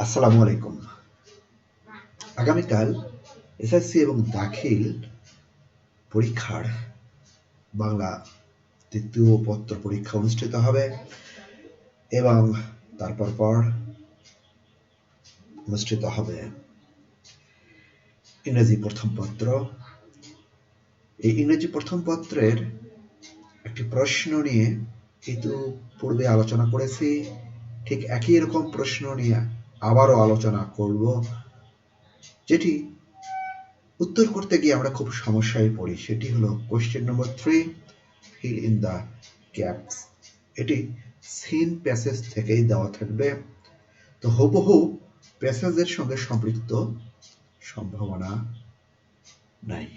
আসসালামু আলাইকুম। আগামীকাল এসএসসি এবং দাখিল পরীক্ষার বাংলা তৃতীয় পত্র পরীক্ষা অনুষ্ঠিত হবে এবং তারপর অনুষ্ঠিত হবে ইংরেজি প্রথম পত্র। এই ইংরেজি প্রথম পত্রের একটি প্রশ্ন নিয়ে কিন্তু পূর্বে আলোচনা করেছি, ঠিক একই রকম প্রশ্ন নিয়ে আবারও আলোচনা করব, যেটি উত্তর করতে গিয়ে আমরা খুব সমস্যায় পড়ি। সেটি হলো question number 3, fill in the gaps. এটি সিন প্যাসেজ থেকেই দেওয়া থাকবে, তো হুবহু প্যাসেজের সঙ্গে সম্পৃক্ত সম্ভাবনা নাই।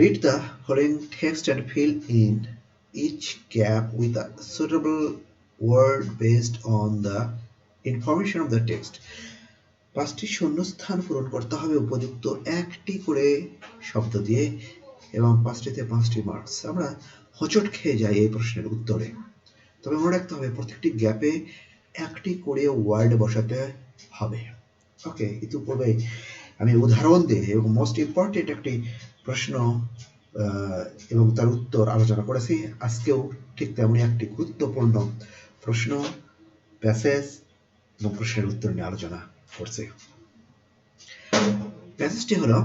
Read the following text and fill in each gap with a suitable word based on the information of the text. 5টি শূন্যস্থান পূরণ করতে হবে উপযুক্ত একটি করে শব্দ দিয়ে এবং 5টিতে 5টি মার্কস। আমরা হোঁচট খেয়ে যাই এই প্রশ্নের উত্তরে, তবে মনে রাখতে হবে প্রত্যেকটি গ্যাপে একটি করে ওয়ার্ড বসাতে হবে। ওকে, ইতিপূর্বে আমি উদাহরণ দিয়ে এবং মোস্ট ইম্পর্টেন্ট একটি প্রশ্ন এবং তার উত্তর আলোচনা করেছি। আজকেও ঠিক তেমনি একটি গুরুত্বপূর্ণ প্রশ্ন, প্যাসেজ এবং প্রশ্নের উত্তর নিয়ে আলোচনা করছি। প্যাসেজটি হলো,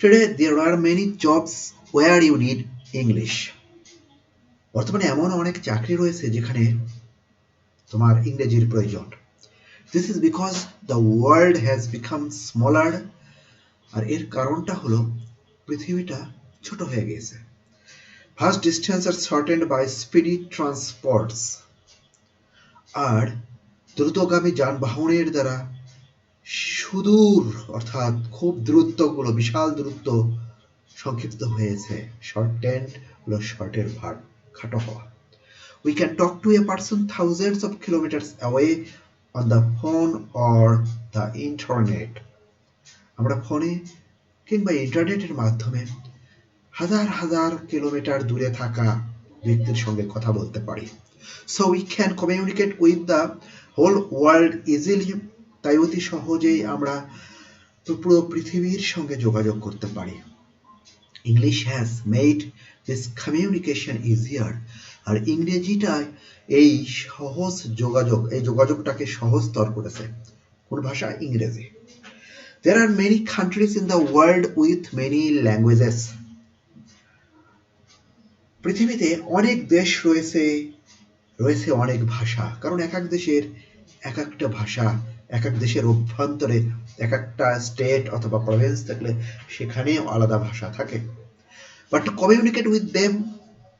today there are many jobs where you need English. বর্তমানে এমন অনেক চাকরি রয়েছে যেখানে তোমার ইংরেজির প্রয়োজন। This is because the world has become smaller. আর এর কারণটা হলো পৃথিবীটা ছোট হয়ে গেছে। Vast distance are shortened by speedy transports. আর দ্রুতগামী যানবাহনের দ্বারা সুদূর অর্থাৎ খুব দূরত্বগুলো, বিশাল দূরত্ব সংক্ষিপ্ত হয়েছে। শর্টেন্ড হলো শর্টের ভার্ব খাটো হওয়া। We can talk to a person thousands of kilometers away on the phone or the internet. আমরা ফোনে কিংবা ইন্টারনেটের মাধ্যমে হাজার হাজার কিলোমিটার দূরে থাকা ব্যক্তির সঙ্গে কথা বলতে পারি। So we can communicate with the whole world easily. তাই অতি সহজেই আমরা পুরো পৃথিবীর সঙ্গে যোগাযোগ করতে পারি। English has made this communication easier. আর ইংরেজিটা এই যোগাযোগটাকে সহজতর করেছে। কোন ভাষা? ইংরেজি। There are many countries in the world with many languages. পৃথিবীতে অনেক দেশ রয়েছে অনেক ভাষা, কারণ এক এক দেশের এক একটা ভাষা, এক এক দেশের অভ্যন্তরে এক একটা স্টেট অথবা প্রভিন্স থাকলে সেখানেও আলাদা ভাষা থাকে। But to communicate with them,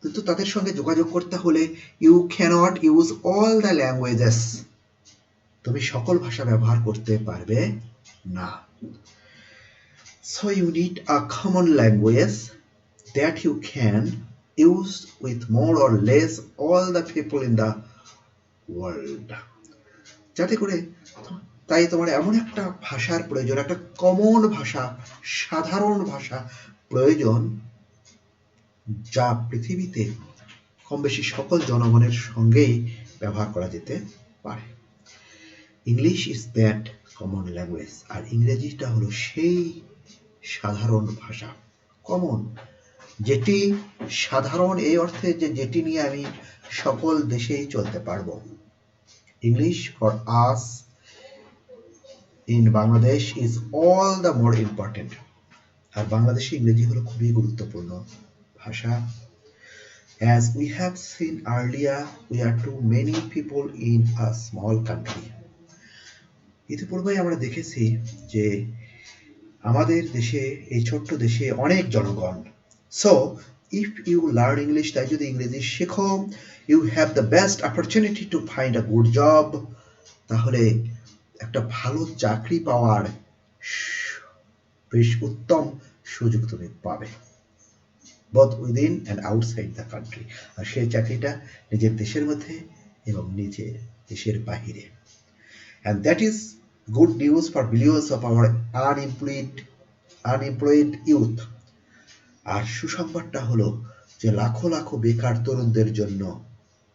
কিন্তু তাদের সঙ্গে যোগাযোগ করতে হলে you can't use all the languages, তুমি সকল ভাষা ব্যবহার করতে পারবে না। So you need a common language that you can use with more or less all the people in the world. যাতে করে তাই তোমার এমন একটা ভাষার প্রয়োজন, একটা কমন ভাষা, সাধারণ ভাষা প্রয়োজন, যা পৃথিবীতে কম বেশি সকল জনগণের সঙ্গেই ব্যবহার করা যেতে পারে। English is that common language. আর ইংরেজিটা হলো সেই সাধারণ ভাষা, কমন, যেটি সাধারণ এই অর্থে যে যেটি নিয়ে আমি সকল দেশেই চলতে পারবো। English for us in Bangladesh is all the more important. আর বাংলাদেশে ইংরেজি হলো খুবই গুরুত্বপূর্ণ ভাষা। As we have seen earlier, we are too many people in a small country. ইতিপূর্বে আমরা দেখেছি যে আমাদের দেশে, এই ছোট্ট দেশে অনেক জনগণ। So if you learn English, তাই যদি ইংরেজি শেখো, you have the best opportunity to find a good job. তাহলে একটা ভালো চাকরি পাওয়ার বেশ উত্তম সুযোগ তুমি পাবে, both within and outside the country. আর সেই চাকরিটা নিজের দেশের মধ্যে এবং নিজের দেশের বাহিরে। And that is good news for millions of our unemployed youth. আর সুসংবাদটা হলো যে লাখো লাখো বেকার তরুণদের জন্য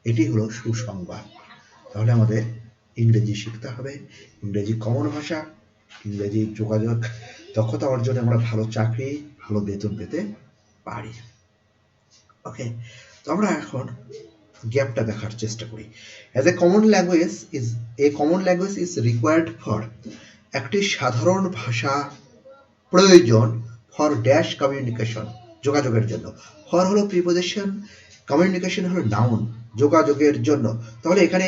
এটি হলো সুসংবাদ। তাহলে আমাদের ইংরেজি শিখতে হবে, ইংরেজি কমন ভাষা, ইংরেজি যোগাযোগ দক্ষতা অর্জনে আমরা ভালো চাকরি, ভালো বেতন পেতে পারি। ওকে, তো আমরা এখন গ্যাপটা দেখার চেষ্টা করি। As a common language is required for, একটি সাধারণ ভাষা প্রয়োজন ফর ড্যাশ কমিউনিকেশন, যোগাযোগের জন্য। ফর হলো প্রিপোজিশন, কমিউনিকেশন হলো নাউন, যোগাযোগের জন্য। তাহলে এখানে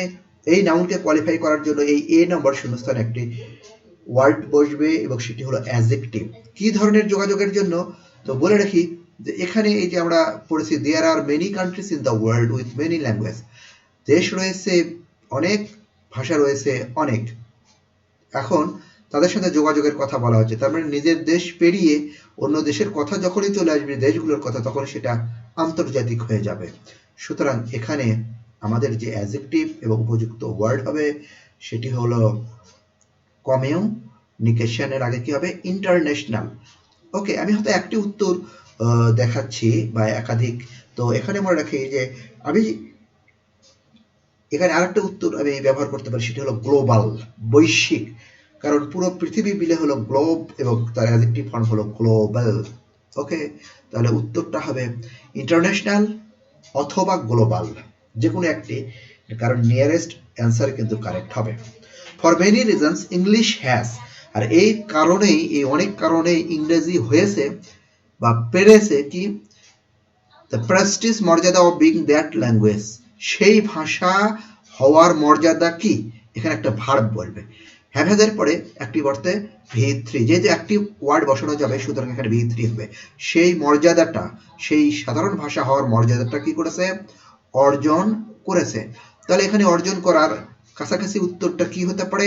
এই নাউনকে কোয়ালিফাই করার জন্য এই এ নম্বর শূন্যস্থানে একটি ওয়ার্ড বসবে এবং সেটি হলো অ্যাডজেক্টিভ। কি ধরনের যোগাযোগের জন্য? তো বলে রাখি যে এখানে এই যে আমরা পড়েছি there are many countries in the world with many language, দেশ রয়েছে অনেক, ভাষা রয়েছে অনেক। এখন তাদের সাথে যোগাযোগের কথা বলা হচ্ছে, তার মানে নিজের দেশ পেরিয়ে অন্য দেশের কথা যখনই চলে আসবে, দেশগুলোর কথা, তখন সেটা আন্তর্জাতিক হয়ে যাবে। সুতরাং এখানে আমাদের যে অ্যাডজেক্টিভ এবং উপযুক্ত ওয়ার্ড হবে সেটি হলো কমিউনিকেশনের আগে কি হবে? ইন্টারন্যাশনাল। ওকে, আমি হয়তো একটি উত্তর দেখাচ্ছি বা একাধিক, তো এখানে মনে রাখি যে আমি এখানে আরেকটা উত্তর আমি ব্যবহার করতে পারি, সেটা হলো গ্লোবাল, বৈশ্বিক। কারণ পুরো পৃথিবী মিলে হলো গ্লোব এবং তার অ্যাডজেক্টিভ ফর্ম হলো গ্লোবাল। ওকে, তাহলে উত্তরটা হবে ইন্টারন্যাশনাল অথবা গ্লোবাল, যে কোনো একটি, কারণ নিয়ারেস্ট অ্যান্সার কিন্তু কারেক্ট হবে। For many reasons English has, আর এই কারণেই, এই অনেক কারণেই ইংরেজি হয়েছে বা পেরেছে কি, দ্য প্রেস্টিজ মর্যাদা অফ বিং দ্যাট ল্যাঙ্গুয়েজ, সেই ভাষা হওয়ার মর্যাদা কি, এখানে একটা ভার্ব বলবে। হ্যাভেজের পরে একটি অর্থে V3, যেহেতু একটি ওয়ার্ড বসানো যাবে সুতরাং এখানে V3 হবে। সেই মর্যাদাটা, সেই সাধারণ ভাষা হওয়ার মর্যাদাটা কি করেছে? অর্জন করেছে। তাহলে এখানে অর্জন করার কাছাকাছি উত্তরটা কি হতে পারে?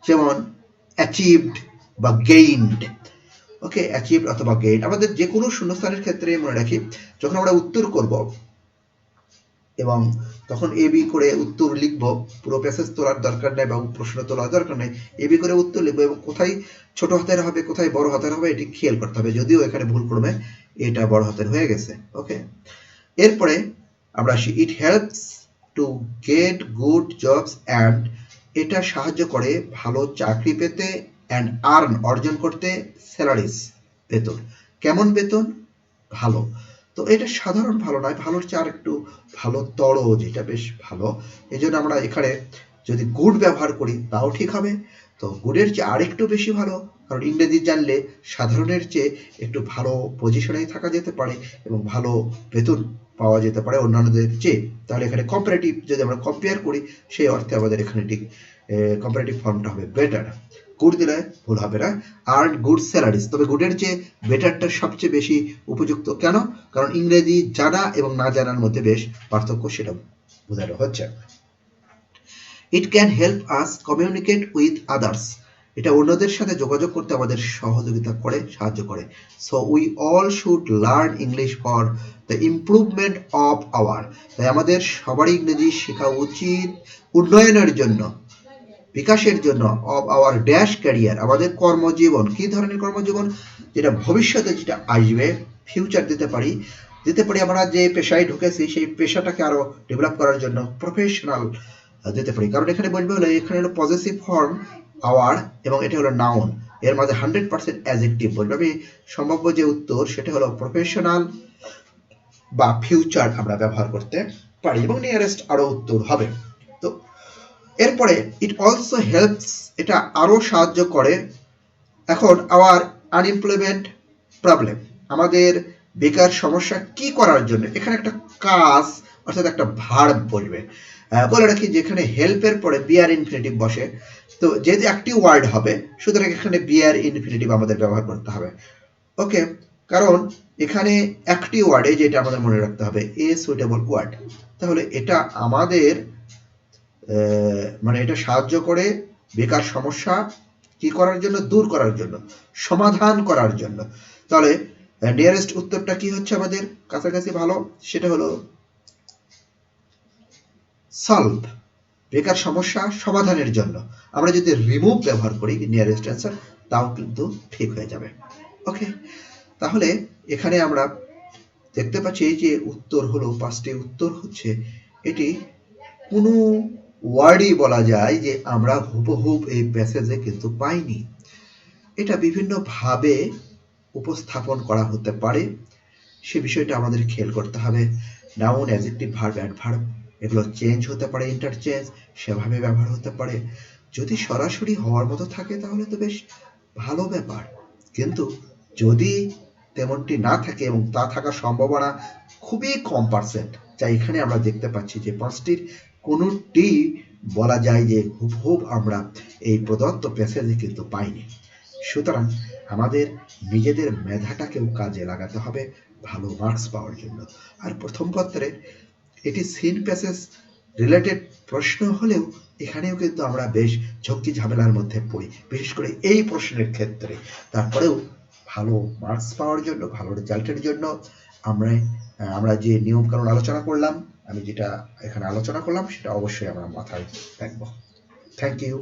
যেমন অ্যাচিভড বা গেইনড। ওকে, অ্যাচিভড অথবা গেইন। আমাদের যে কোনো শূন্যস্থানের ক্ষেত্রে মনে রাখি, যখন আমরা উত্তর করব এবং তখন এবি করে উত্তর লিখব, পুরো প্যাসেজ তোলার দরকার নেই বা প্রশ্ন তোলার দরকার নেই, এবি করে উত্তর লিখবো এবং কোথায় ছোট হাতের হবে কোথায় বড় হাতের হবে এটি খেয়াল করতে হবে, যদিও এখানে ভুল ক্রমে এটা বড় হাতের হয়ে গেছে। ওকে, এরপরে আমরা আসি it helps to get good jobs and, এটা সাহায্য করে ভালো চাকরি পেতে, অ্যান্ড আর্ন অর্জন করতে, স্যালারিস বেতন। কেমন বেতন? ভালো। তো এটা সাধারণ ভালো নয়, ভালোর চেয়ে আর একটু ভালোতর, যেটা বেশ ভালো। এই জন্য আমরা এখানে যদি গুড ব্যবহার করি তাও ঠিক হবে। তো গুডের চেয়ে আরেকটু বেশি ভালো, কারণ ইংরেজি জানলে সাধারণের চেয়ে একটু ভালো পজিশনেই থাকা যেতে পারে এবং ভালো বেতন পাওয়া যেতে পারে অন্যান্যদের চেয়ে। তাহলে এখানে কম্পারেটিভ যদি আমরা কম্পেয়ার করি, সেই অর্থে আমাদের এখানে ঠিক কম্পারেটিভ ফর্মটা হবে বেটার। গুড দিলে ভুল হবে না। আর্ন গুড স্যালারিজ, তবে গুডের চেয়ে বেটারটা সবচেয়ে বেশি উপযুক্ত। কেন? কারণ ইংরেজি জানা এবং না জানার মধ্যে বেশ পার্থক্য, সেটা বোঝানো হচ্ছে। It can help us communicate with others, এটা অন্যদের সাথে যোগাযোগ করতে আমাদের সহযোগিতা করে, সাহায্য করে। So we all should learn English for the improvement of our, তাই আমাদের সবারই ইংরেজি শেখা উচিত উন্নয়নের জন্য, বিকাশের জন্য, অফ আওয়ার ড্যাশ ক্যারিয়ার, আমাদের কর্মজীবন। কি ধরনের কর্মজীবন? যেটা ভবিষ্যতে যেটা আসবে, ফিউচার দিতে পারি আমরা যে পেশায় ঢুকেছি সেই পেশাটাকে আরো ডেভেলপ করার জন্য প্রফেশনাল দিতে পারি। কারণ এখানে বলবে হলো, এখানে হলো পজেসিভ ফর্ম আওয়ার এবং এটা হলো নাউন, এর মাঝে 100% অ্যাডজেক্টিভ বলবে। আমি সম্ভাব্য যে উত্তর সেটা হলো প্রফেশনাল বা ফিউচার আমরা ব্যবহার করতে পারি এবং নিয়ারেস্ট আরো উত্তর হবে। তো এরপরে ইট অলসো হেল্পস, এটা আরো সাহায্য করে। এখন আওয়ার আনএমপ্লয়মেন্ট প্রবলেম, আমাদের বেকার সমস্যা কি করার জন্য, এখানে একটা কাজ অর্থাৎ একটা ভার্ব বলবে। বলে রাখি যেখানে হেল্পের পরে বিআর ইনফিনিটিভ বসে, তো যেহেতু একটি ওয়ার্ড হবে সুতরাং এখানে বিআর ইনফিনিটিভ আমাদের ব্যবহার করতে হবে। ওকে, কারণ এখানে একটি ওয়ার্ডে, যেটা আমাদের মনে রাখতে হবে, এ সুইটেবল ওয়ার্ড। তাহলে এটা আমাদের মানে এটা সাহায্য করে বেকার সমস্যা কি করার জন্য? দূর করার জন্য, সমাধান করার জন্য। তাহলে নিয়ারেস্ট উত্তরটা কি হচ্ছে আমাদের কাছাকাছি ভালো, সেটা হলো সলভ, বেকার সমস্যা সমাধানের জন্য। আমরা যদি রিমুভ ব্যবহার করি নিয়ারেস্ট অ্যান্সার, তাও কিন্তু ঠিক হয়ে যাবে। ওকে, তাহলে এখানে আমরা দেখতে পাচ্ছি যে উত্তর হলো, 5টি উত্তর হচ্ছে, এটি কোনো ওয়ার্ডই বলা যায় যে আমরা হুবহুব এই প্যাসেজে কিন্তু পাইনি। এটা বিভিন্নভাবে উপস্থাপন করা হতে পারে, সে বিষয়টা আমাদের খেয়াল করতে হবে। নাউন, অ্যাডজেক্টিভ, ভার্ব, অ্যাডভার্ব এগুলো চেঞ্জ হতে পারে, ইন্টারচেঞ্জ সেভাবে ব্যবহার হতে পারে। যদি সরাসরি হওয়ার মতো থাকে তাহলে তো বেশ ভালো ব্যাপার, কিন্তু যদি তেমনটি না থাকে এবং তা থাকার সম্ভাবনা খুবই কম পার্সেন্ট, যা এখানে আমরা দেখতে পাচ্ছি যে 5টির কোনোটি বলা যায় যে হুবহুব আমরা এই প্রদত্ত প্যাসেজে কিন্তু পাইনি। সুতরাং আমাদের নিজেদের মেধাটাকেও কাজে লাগাতে হবে ভালো মার্কস পাওয়ার জন্য। আর প্রথম পত্রে এটি সিন প্যাসেজ রিলেটেড প্রশ্ন হলেও এখানেও কিন্তু আমরা বেশ ঝক্কি ঝামেলার মধ্যে পড়ি, বিশেষ করে এই প্রশ্নের ক্ষেত্রে। তারপরেও ভালো মার্কস পাওয়ার জন্য, ভালো রেজাল্টের জন্য আমরা যে নিয়মকানুন আলোচনা করলাম, আমি যেটা এখানে আলোচনা করলাম সেটা অবশ্যই আমরা মাথায় রাখবো। Thank you.